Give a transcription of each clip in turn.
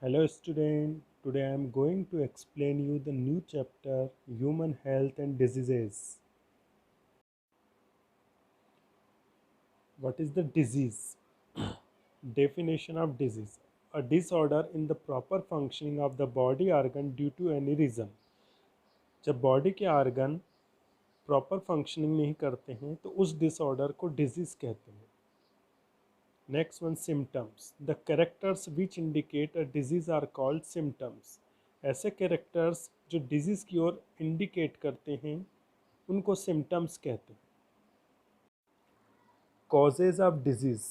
Hello student, today I am going to explain you the new chapter Human Health and Diseases. What is the disease? Definition of disease. A disorder in the proper functioning of the body organ due to any reason. जब body के organ proper functioning नहीं करते हैं तो उस disorder को disease कहते हैं. Next one symptoms. The characters which indicate a disease are called symptoms. ऐसे कैरेक्टर्स जो डिजीज़ की ओर इंडिकेट करते हैं उनको सिम्टम्स कहते हैं. Causes of disease.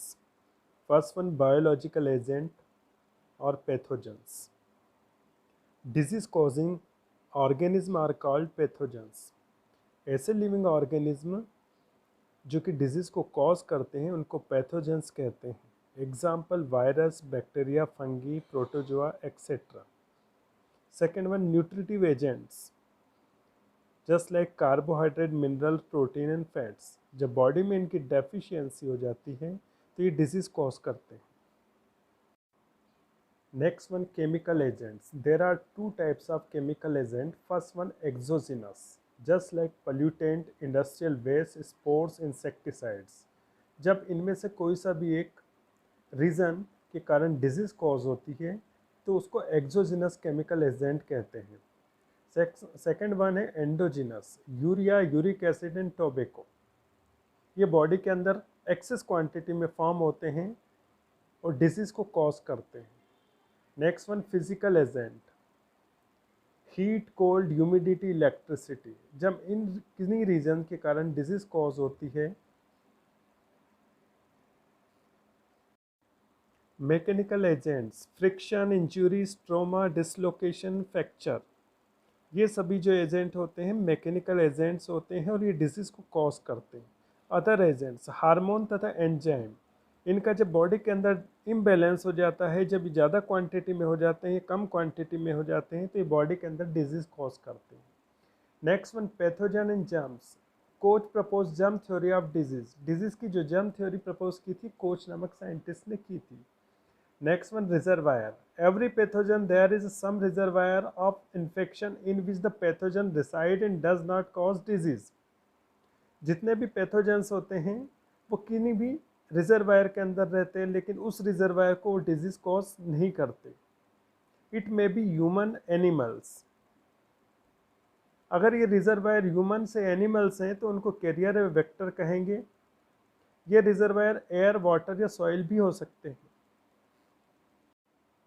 First one biological agent और pathogens. Disease causing organism are called pathogens. ऐसे लिविंग ऑर्गेनिज्म जो कि डिजीज़ को कॉज करते हैं उनको पैथोजेंस कहते हैं. Example virus, bacteria, fungi, protozoa etcetera. Second one nutritive agents just like carbohydrate, mineral, protein and fats. जब बॉडी में इनकी डेफिशिएंसी हो जाती है तो ये डिजीज़ कॉज करते हैं. Next one chemical agents. There are two types of chemical agent. First one exogenous just like pollutant, industrial waste, spores, insecticides. जब इनमें से कोई सा भी एक रीज़न के कारण डिजीज़ कॉज होती है तो उसको एक्सोजिनस केमिकल एजेंट कहते हैं. सेकेंड वन है endogenous. Urea, uric acid and tobacco. ये बॉडी के अंदर एक्सेस क्वांटिटी में फॉर्म होते हैं और डिजीज़ को कॉज करते हैं. Next one physical agent. Heat, cold, humidity, electricity. जब इन किन्हीं रीजन के कारण डिजीज़ कॉज होती है. Mechanical agents. Friction, injuries, trauma, dislocation, fracture. ये सभी जो एजेंट होते हैं मैकेनिकल एजेंट्स होते हैं और ये डिजीज़ को कॉज करते हैं. अदर एजेंट्स हार्मोन तथा एंजाइम. इनका जब बॉडी के अंदर इम्बैलेंस हो जाता है, जब ज़्यादा क्वांटिटी में हो जाते हैं, कम क्वांटिटी में हो जाते हैं तो ये बॉडी के अंदर डिजीज़ कॉज करते हैं. Next one pathogen and germs. Coach propose germ theory of disease. Disease की जो जर्म थ्योरी प्रपोज की थी कोच नामक साइंटिस्ट ने की थी. Next one, reservoir. Every pathogen there is some reservoir of infection in which the pathogen reside and does not cause disease. जितने भी पैथोजेंस होते हैं वो किन्हीं भी रिजर्वायर के अंदर रहते हैं लेकिन उस रिजर्वायर को वो डिजीज कॉज नहीं करते. It may be human, animals. अगर ये रिजर्वायर ह्यूमन से एनिमल्स हैं तो उनको कैरियर वेक्टर कहेंगे. ये रिजर्वायर एयर, वाटर या सॉइल भी हो सकते हैं.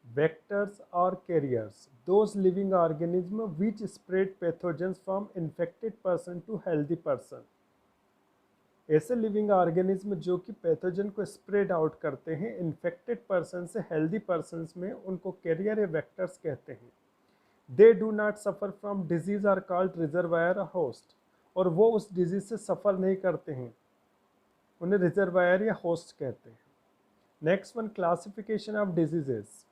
Vectors or carriers, those living organisms which spread pathogens from infected person to healthy person. ऐसे लिविंग ऑर्गेनिज्म जो कि पैथोजन को स्प्रेड आउट करते हैं इन्फेक्टेड पर्सन से हेल्दी पर्सन में, उनको कैरियर या वेक्टर्स कहते हैं. They do not suffer from disease are called reservoir host. और वो उस डिजीज से सफ़र नहीं करते हैं, उन्हें रिजर्वायर या होस्ट कहते हैं. Next one, classification of diseases.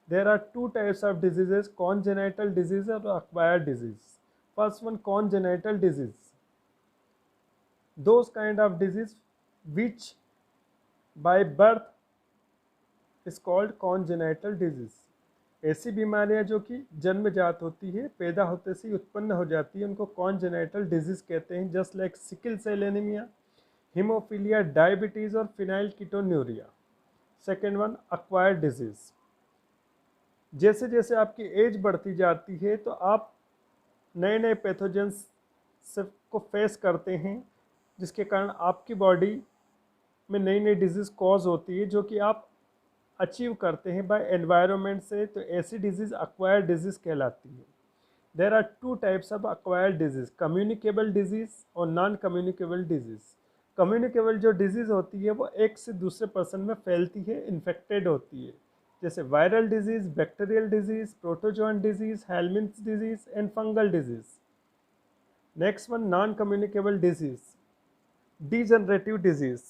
There are two types of diseases, congenital disease or acquired disease. First one, congenital disease. Those kind of disease which by birth is called congenital disease. ऐसी बीमारियां जो कि जन्मजात होती है, पैदा होते से उत्पन्न हो जाती है, उनको congenital disease कहते हैं. Just like sickle cell anaemia, haemophilia, diabetes और phenylketonuria. Second one, acquired disease. जैसे जैसे आपकी एज बढ़ती जाती है तो आप नए नए पैथोजेंस को फेस करते हैं जिसके कारण आपकी बॉडी में नई नई डिजीज़ कॉज होती है जो कि आप अचीव करते हैं बाय एनवायरनमेंट से. तो ऐसी डिजीज़ अक्वायर्ड डिजीज़ कहलाती है. There are two types of acquired disease, communicable disease और नॉन कम्युनिकेबल डिजीज़. कम्युनिकेबल जो डिजीज़ होती है वो एक से दूसरे पर्सन में फैलती है, इन्फेक्टेड होती है, जैसे viral disease, bacterial disease, protozoan disease, helminth disease and fungal disease. Next one, non communicable disease, degenerative disease.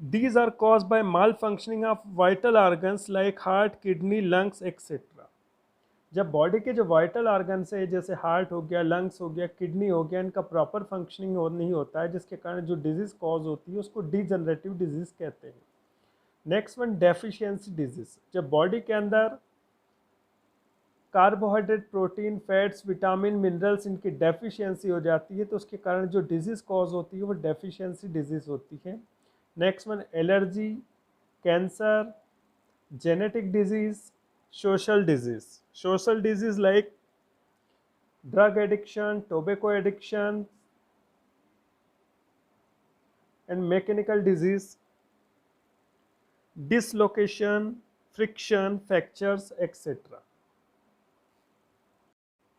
These are caused by malfunctioning of vital organs like heart, kidney, lungs, etc. जब body के जो vital organs है जैसे heart हो गया, lungs हो गया, kidney हो गया, इनका प्रॉपर फंक्शनिंग नहीं होता है जिसके कारण जो डिजीज़ कॉज होती है उसको डिजनरेटिव डिजीज़ कहते हैं. नेक्स्ट वन डेफिशिएंसी डिजीज, जब बॉडी के अंदर carbohydrate, protein, fats, vitamin, minerals इनकी डेफिशिएंसी हो जाती है तो उसके कारण जो डिजीज़ कॉज होती है वो डेफिशिएंसी डिजीज़ होती है। Next one allergy, cancer, genetic disease, social disease. Social disease like drug addiction, tobacco addiction and mechanical disease, dislocation, friction, fractures, etc.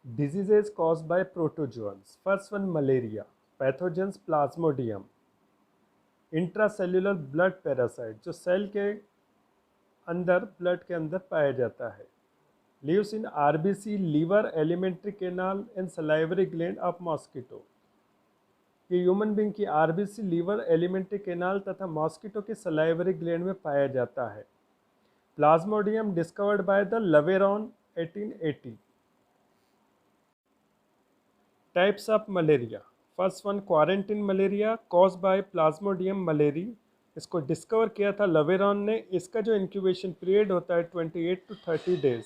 Diseases caused by protozoans. First one, malaria. Pathogens Plasmodium. Intracellular blood parasite, जो cell के अंदर, blood के अंदर पाया जाता है. Lives in RBC, liver, alimentary canal and salivary gland of mosquito. ये human being की आरबीसी, लीवर, एलिमेंट्री कैनाल तथा मॉस्किटो के सलाइवरी ग्लैंड में पाया जाता है. Plasmodium discovered by the Laveran 1880. Types of malaria. First one, quartan malaria cause by plasmodium malariae. इसको discover किया था लवेरॉन ने. इसका जो इंक्यूबेशन पीरियड होता है 28 to 30 डेज.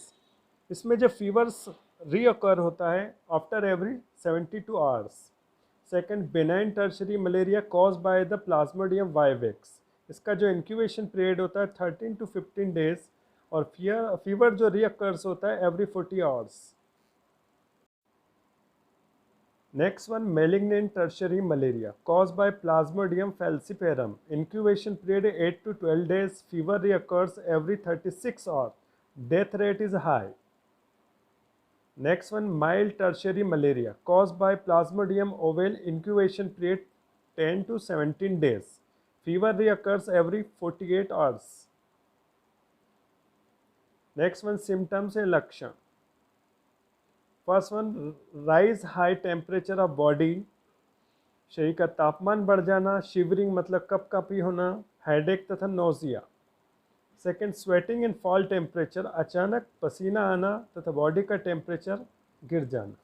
इसमें जो फीवर्स रीअकर होता है after every 72 hours. Second, benign tertiary malaria cause by the Plasmodium vivax. इसका जो इंक्यूबेशन पीरियड होता है 13 to 15 डेज और फीवर जो रीअकर्स होता है every 40 hours. Next one, malignant tertiary malaria cause by plasmodium falciparum. Incubation period 8 to 12 days. Fever recurs every 36 hours. Death rate is high. Next one, mild tertiary malaria cause by plasmodium ovale. Incubation period 10 to 17 days. Fever recurs every 48 hours. Next one, symptoms and लक्षण. First one, rise high temperature of body. शरीर का तापमान बढ़ जाना. Shivering मतलब कपकपी होना. Headache तथा nausea. Second, sweating in fall temperature. अचानक पसीना आना तथा बॉडी का टेम्परेचर गिर जाना.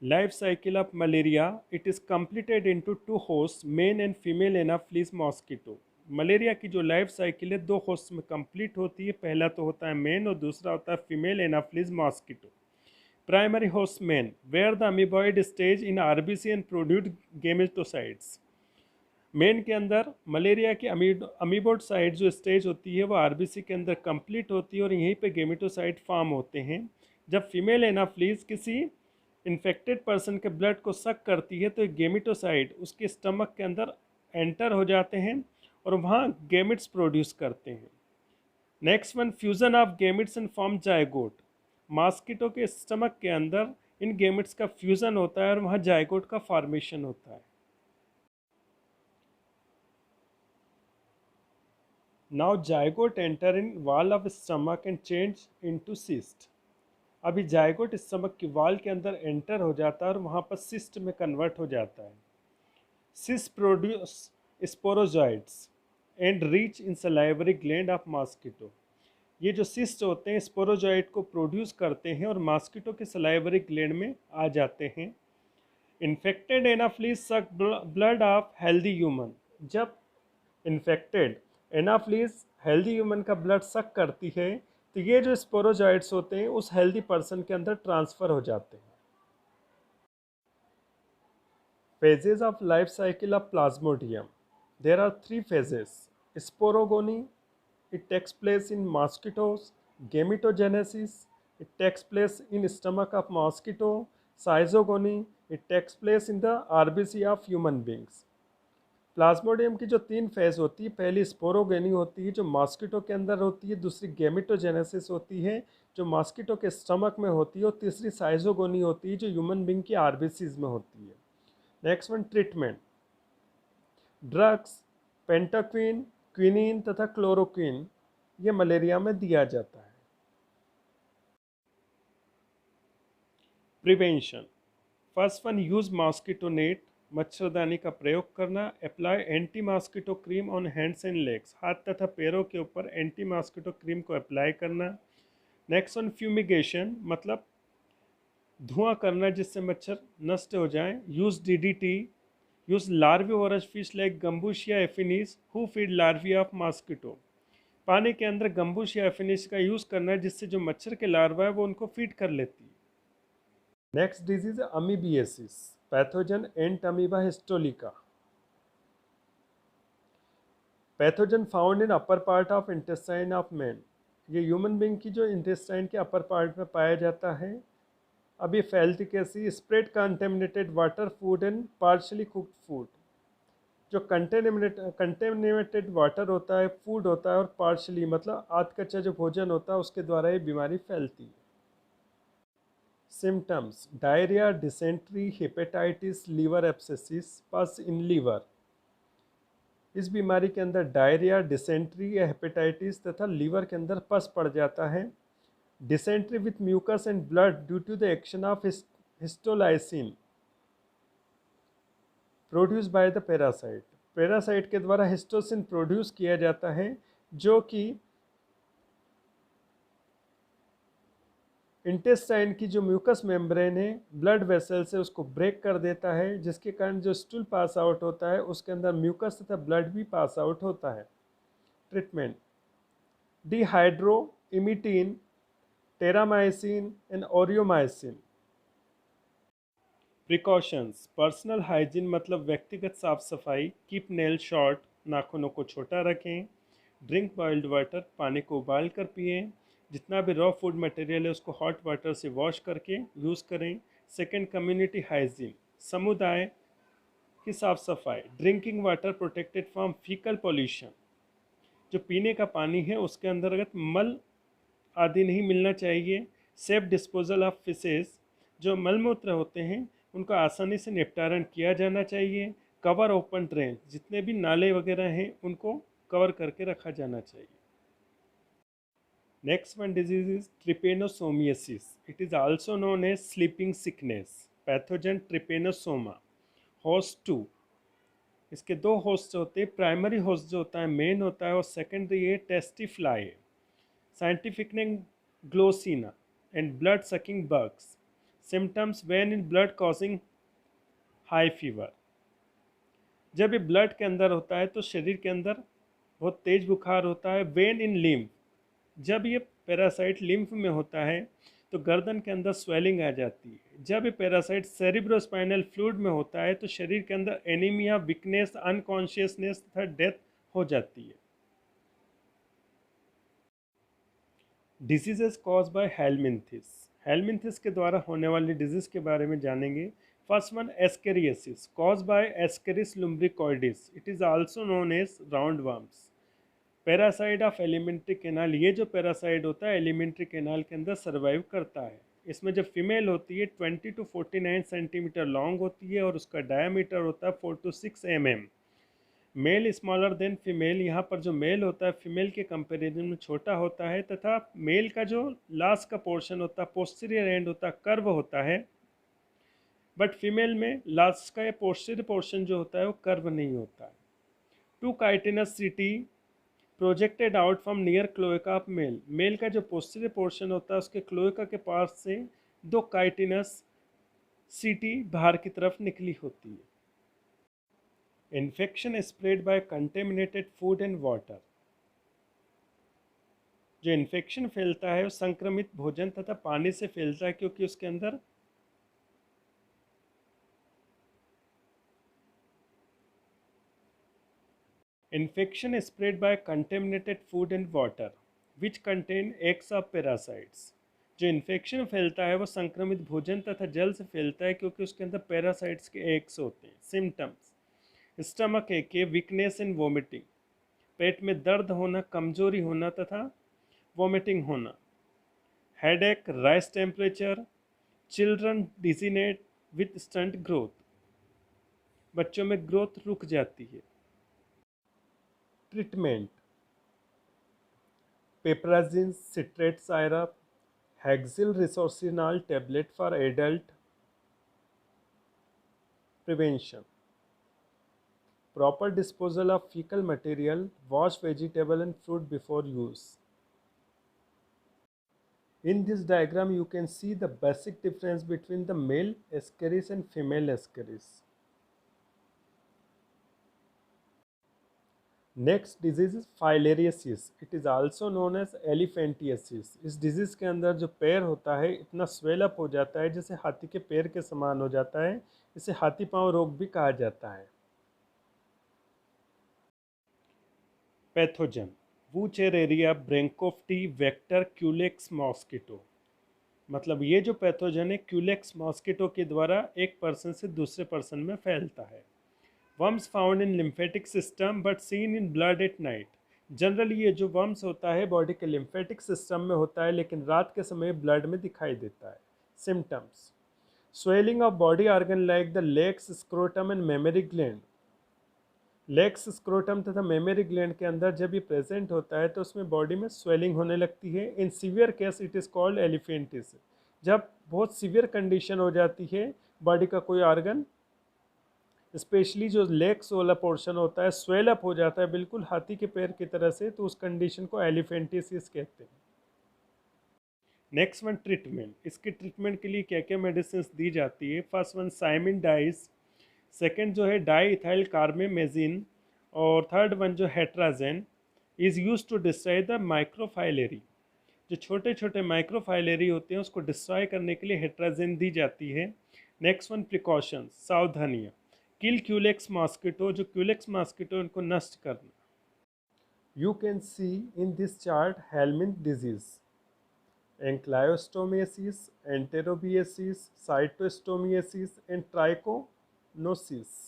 Life cycle of malaria. It is completed into 2 host, main and female Anopheles mosquito. Malaria की जो लाइफ साइकिल है 2 होस्ट में कंप्लीट होती है. पहला तो होता है मेन और दूसरा होता है female Anopheles mosquito. Primary host main, where the amoeboid stage in RBC and produced gametocytes. Main के अंदर मलेरिया की अमीबोसाइट जो स्टेज होती है वो आरबीसी के अंदर कंप्लीट होती है और यहीं पे गेमेटोसाइट फॉर्म होते हैं. जब फीमेल एनाफ्लीज किसी इन्फेक्टेड पर्सन के ब्लड को सक करती है तो एक गेमेटोसाइट उसके स्टमक के अंदर एंटर हो जाते हैं और वहाँ गेमिट्स प्रोड्यूस करते हैं. Next one, fusion of gametes and form zygote. Mosquito के स्टमक के अंदर इन गेमिट्स का फ्यूजन होता है और वहाँ जायगोट का फॉर्मेशन होता है. Now zygote enter in wall of stomach and change into cyst. अभी जायगोट स्टमक की वॉल के अंदर एंटर हो जाता है और वहाँ पर सिस्ट में कन्वर्ट हो जाता है. Cyst produce sporozoites and reach in salivary gland of mosquito. ये जो सिस्ट होते हैं स्पोरोजॉइड को प्रोड्यूस करते हैं और मॉस्किटो के सलाइवरी ग्लैंड में आ जाते हैं. इन्फेक्टेड एनाफ्लीज सक ब्लड ऑफ हेल्दी ह्यूमन. जब इन्फेक्टेड एनाफ्लीज हेल्दी ह्यूमन का ब्लड सक करती है तो ये जो स्पोरोजॉइड्स होते हैं उस हेल्दी पर्सन के अंदर ट्रांसफ़र हो जाते हैं. Phases of life cycle of Plasmodium. There are 3 phases. Sporogony, it takes place in mosquitoes. Gametogenesis, it takes place in stomach of mosquito. Schizogony, it takes place in the RBC of human beings. Plasmodium की जो 3 phase होती है, पहली स्पोरोगेनी होती है जो mosquito के अंदर होती है, दूसरी गेमेटोजेनेसिस होती है जो मॉस्किटो के स्टमक में होती है और तीसरी साइजोगोनी होती है जो ह्यूमन बींग की आरबीसीज में होती है. Next one, treatment. Drugs pentaquine, quinine तथा क्लोरोक्विन ये मलेरिया में दिया जाता है. Prevention. First one, use mosquito net. मच्छरदानी का प्रयोग करना. Apply anti mosquito cream on hands and legs. हाथ तथा पैरों के ऊपर एंटी मॉस्किटो क्रीम को अप्लाई करना. नेक्स्ट वन, फ्यूमिगेशन मतलब धुआं करना जिससे मच्छर नष्ट हो जाए. Use DDT use larvivorous fish like Gambusia affinis who feed larvae of mosquito। पानी के अंदर गम्बुशिया एफिनिस का यूज़ करना है जिससे जो मच्छर के लार्वा है वो उनको फीड कर लेती है। नेक्स्ट डिजीज है amoebiasis, pathogen ant amoeba histolytica. Pathogen found in upper part of intestine of man. ये ह्यूमन बींग की जो इंटेस्टाइन के अपर पार्ट में पाया जाता है। अब ये फैलती कैसी? Spread contaminated water, food and partially cooked food. जो कंटेमिनेटेड वाटर होता है, फूड होता है, और पार्शली मतलब आध कच्चा जो भोजन होता है उसके द्वारा ये बीमारी फैलती है। Symptoms: diarrhoea, dysentery, hepatitis, liver abscesses, pus in liver. इस बीमारी के अंदर डायरिया, डिसेंट्री या हेपेटाइटिस तथा लीवर के अंदर पस पड़ जाता है। Dysentery with mucus and blood due to the action of histolysin produce by the parasite. Parasite के द्वारा हिस्टोसिन प्रोड्यूस किया जाता है जो कि इंटेस्टाइन की जो म्यूकस मेम्ब्रेन है, ब्लड वेसल से उसको ब्रेक कर देता है, जिसके कारण जो स्टूल पास आउट होता है उसके अंदर म्यूकस तथा ब्लड भी पास आउट होता है। Treatment: dehydro emetine, terramycin and aureomycin. Precautions: personal hygiene मतलब व्यक्तिगत साफ सफाई, कीप नेल शॉर्ट, नाखूनों को छोटा रखें, ड्रिंक बॉइल्ड वाटर, पानी को उबाल कर पिएं, जितना भी रॉ फूड मटेरियल है उसको हॉट वाटर से वॉश करके यूज़ करें। सेकंड, कम्युनिटी हाइजीन, समुदाय की साफ सफाई, drinking water protected from faecal pollution. जो पीने का पानी है उसके अंतर्गत मल आदि नहीं मिलना चाहिए। सेफ डिस्पोजल ऑफ फिशेस, जो मलमूत्र होते हैं उनको आसानी से निपटारण किया जाना चाहिए। कवर ओपन ड्रेन, जितने भी नाले वगैरह हैं उनको कवर करके रखा जाना चाहिए। Next one disease is trypanosomiasis. It is also known as sleeping sickness. Pathogen trypanosoma. Host two, इसके दो होस्ट होते हैं। प्राइमरी होस्ट जो होता है मेन होता है, और सेकेंडरी ये टेस्टिफ्लाई है। Scientific name Glossina and blood sucking bugs. Symptoms: when in blood causing high fever. जब ये ब्लड के अंदर होता है तो शरीर के अंदर बहुत तेज बुखार होता है। वेन इन लिम्फ, जब ये पैरासाइट लिम्फ में होता है तो गर्दन के अंदर स्वेलिंग आ जाती है। जब ये पैरासाइट सेरिब्रोस्पाइनल फ्लूइड में होता है तो शरीर के अंदर एनीमिया, वीकनेस, अनकॉन्शियसनेस तथा डेथ हो जाती है। Diseases cause by helminthes. Helminthes के द्वारा होने वाली डिजीज के बारे में जानेंगे। First one, ascariasis, cause by ascaris lumbricoides. It is also known as round worms. Parasite of alimentary canal, ये जो पैरासाइट होता है एलिमेंट्री कैनाल के अंदर सर्वाइव करता है। इसमें जब फीमेल होती है 20 to 49 सेंटीमीटर लॉन्ग होती है और उसका डायमीटर होता है 4 to 6 mm। Male smaller than female, यहाँ पर जो मेल होता है फीमेल के कंपेरिजन में छोटा होता है, तथा मेल का जो लास्ट का पोर्शन होता है, पोस्टीरियर एंड होता है, कर्व होता है। बट फीमेल में लास्ट का पोस्टीरियर पोर्शन जो होता है वो कर्व नहीं होता है। Two chitinous setae projected out from near cloaca of male. Male का जो पोस्टीरियर पोर्शन होता है उसके क्लोएका के पास से दो काइटिनस सीटी बाहर की तरफ निकली होती है। Infection spread by contaminated food and water. जो इन्फेक्शन फैलता है वो संक्रमित भोजन तथा पानी से फैलता है, क्योंकि उसके अंदर infection spread by contaminated food and water which contain eggs of parasites. जो इन्फेक्शन फैलता है वो संक्रमित भोजन तथा जल से फैलता है, क्योंकि उसके अंदर पैरासाइट्स के एग्स होते हैं। Symptoms: stomach ache, weakness and vomiting, पेट में दर्द होना, कमजोरी होना तथा वोमिटिंग होना। Headache, rise temperature, children degenerate with stunt growth, बच्चों में ग्रोथ रुक जाती है। Treatment: piperazine citrate syrup, hexyl resorcinol tablet for adult. Prevention: proper disposal of fecal material, wash vegetable and fruit before use. In this diagram you can see the basic difference between the male ascaris and female ascaris. Next disease is filariasis, it is also known as elephantiasis. इस disease के अंदर जो पैर होता है इतना swell up हो जाता है जैसे हाथी के पैर के समान हो जाता है, इसे हाथी पांव रोग भी कहा जाता है। Pathogen, wuchereria bancrofti vector culex mosquito. मतलब ये जो पैथोजन है क्यूलेक्स मॉस्किटो के द्वारा एक पर्सन से दूसरे पर्सन में फैलता है। Worms found in lymphatic system but seen in blood at night. Generally ये जो वर्म्स होता है बॉडी के लिम्फेटिक सिस्टम में होता है लेकिन रात के समय ब्लड में दिखाई देता है। Symptoms, swelling of body organ like the legs, scrotum and memory gland. Legs, scrotum तथा मेमोरी ग्लैंड के अंदर जब ये प्रेजेंट होता है तो उसमें बॉडी में स्वेलिंग होने लगती है। In severe case it is called elephantiasis. जब बहुत सीवियर कंडीशन हो जाती है, बॉडी का कोई ऑर्गन स्पेशली जो लेग्स वाला पोर्शन होता है स्वेल अप हो जाता है बिल्कुल हाथी के पैर की तरह से, तो उस कंडीशन को एलिफेंटिसिस कहते हैं। नेक्स्ट वन ट्रीटमेंट, इसके ट्रीटमेंट के लिए क्या क्या मेडिसिन दी जाती है। फर्स्ट वन साइमिन डाइस, सेकेंड जो है डाई इथाइल कार्मेमेजिन, और थर्ड वन जो hetrazan is use to destroy the microfilariae. जो छोटे छोटे माइक्रोफाइलेरी होते हैं उसको डिस्ट्रॉय करने के लिए हेट्राजेन दी जाती है। नेक्स्ट वन प्रिकॉशंस, सावधानियाँ, किल क्यूलेक्स मॉस्किटो, जो क्यूलेक्स मॉस्किटो उनको नष्ट करना। You can see in this chart helminth disease, ancylostomiasis, enterobiasis, साइटोस्टोमियासिस एंड ट्राइकोनोसिस।